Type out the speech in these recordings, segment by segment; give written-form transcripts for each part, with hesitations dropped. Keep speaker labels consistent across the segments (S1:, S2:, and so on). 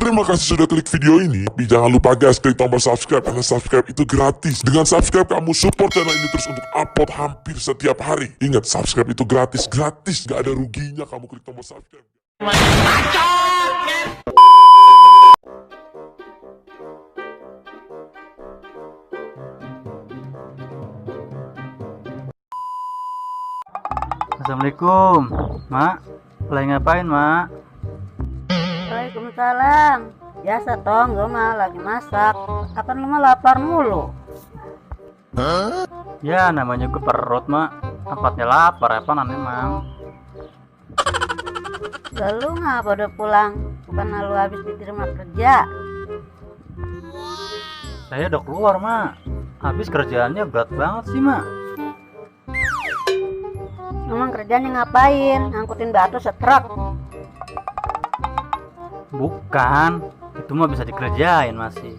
S1: Terima kasih sudah klik video ini. Tapi jangan lupa guys, klik tombol subscribe karena subscribe itu gratis. Dengan subscribe kamu support channel ini terus untuk upload hampir setiap hari. Ingat, subscribe itu gratis, gak ada ruginya kamu klik tombol subscribe.
S2: Assalamualaikum, Mak. Lagi ngapain, Mak?
S3: Waalaikumsalam. Biasa tong, gue mah lagi masak. Kapan lu mah lapar mulu?
S2: Ya, namanya gue perut, Mak. Tempatnya lapar, apa emang?
S3: Lalu ngapa udah pulang? Bukan lu habis diterima kerja?
S2: Saya udah keluar, Mak. Habis kerjaannya berat banget sih, Mak.
S3: Emang kerjanya ngapain? Ngangkutin batu setruk?
S2: Bukan, itu mah bisa dikerjain masih.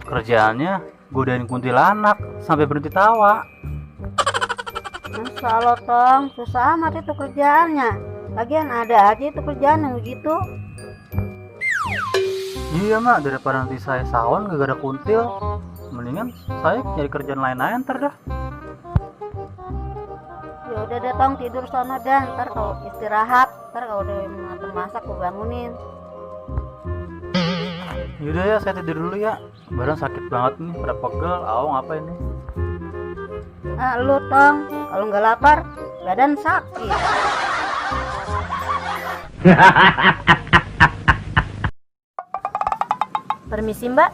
S2: Kerjaannya godain kuntilanak sampai berhenti tawa.
S3: Masya Allah tong, susah amat itu kerjaannya. Lagian ada aja itu kerjaan yang begitu.
S2: Iya, Mak, daripada nanti saya sawon gak ada kuntil, mendingan saya nyari kerjaan lain-lain ntar dah.
S3: Ya udah deh tong, tidur sono dah. Ntar kalau istirahat, ntar kalau udah ngatur masak gue bangunin.
S2: Yaudah ya, saya tidur dulu ya. Badan sakit banget nih, pada pegel, awang apa ini?
S3: Ah lu tong, kalau nggak lapar, badan sakit.
S4: Permisi Mbak,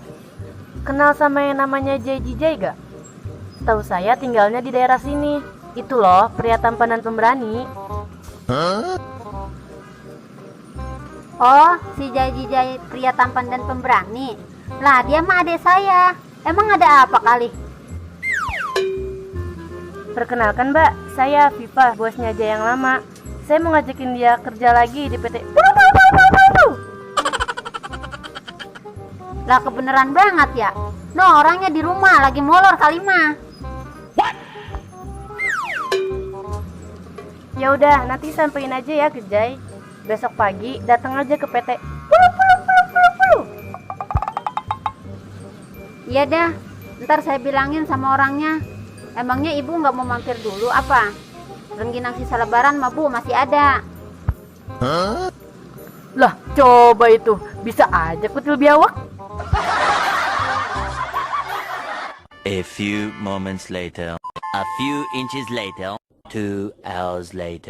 S4: kenal sama yang namanya Jai Jijai gak? Tahu saya tinggalnya di daerah sini. Itu loh, pria tampan dan pemberani.
S3: Oh, si Jai pria tampan dan pemberani. Lah, dia mah adik saya. Emang ada apa kali?
S4: Perkenalkan Mbak, saya Viva, bosnya Jai yang lama. Saya mau ngajakin dia kerja lagi di PT.
S3: Lah, kebeneran banget ya. No, orangnya di rumah lagi molor kali mah.
S4: Ya udah, nanti sampein aja ya ke Jai. Besok pagi datang aja ke PT.
S3: Iya dah, ntar saya bilangin sama orangnya. Emangnya ibu nggak mau mampir dulu apa? Rengginang sisa lebaran mah bu masih ada.
S4: Lah, coba itu. Bisa aja kutil biawak.
S5: A few moments later, a few inches later, 2 hours later.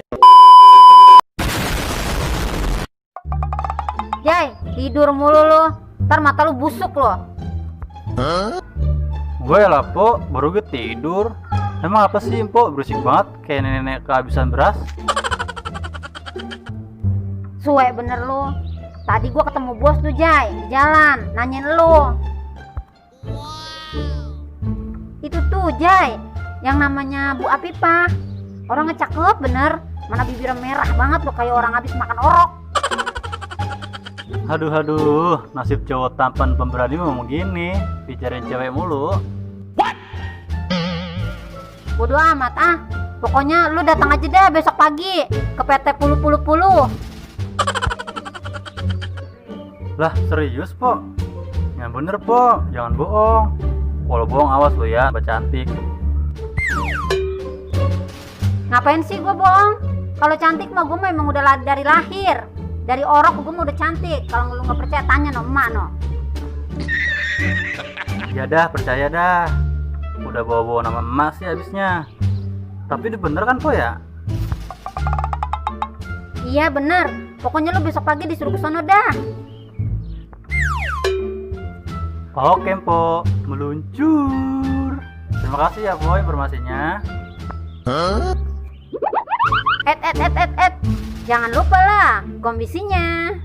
S3: Jai, tidur mulu lo. Ntar mata lu busuk lo.
S2: Gue lah, Po, baru gue tidur. Emang apa sih, Po? Berisik banget, kayak nenek-nenek kehabisan beras.
S3: Suwe bener lu. Tadi gua ketemu bos tuh Jai di jalan, nanyain lu. Itu tuh Jai, yang namanya Bu Apipah. Orangnya cakep bener. Mana bibirnya merah banget lo, kayak orang habis makan orok.
S2: Aduh, nasib cowok tampan pemberani memang gini, bicarain cewek mulu.
S3: Bodo amat ah. Pokoknya lu datang aja dah besok pagi ke PT Pulu.
S2: Lah, serius, Po? Yang bener, Po, jangan bohong. Kalau bohong awas lo ya, Mbak cantik.
S3: Ngapain sih gua bohong? Kalau cantik mah gua memang udah dari lahir. Dari orok gua mah udah cantik. Kalau lu nggak percaya tanya no emak no.
S2: Ya dah, percaya dah. Udah bawa-bawa nama emas sih habisnya. Tapi itu bener kan, Po ya?
S3: Iya bener. Pokoknya lu besok pagi disuruh ke sono dah.
S2: Oke, Po, meluncur. Terima kasih ya, Po, informasinya.
S3: Jangan lupa lah komisinya.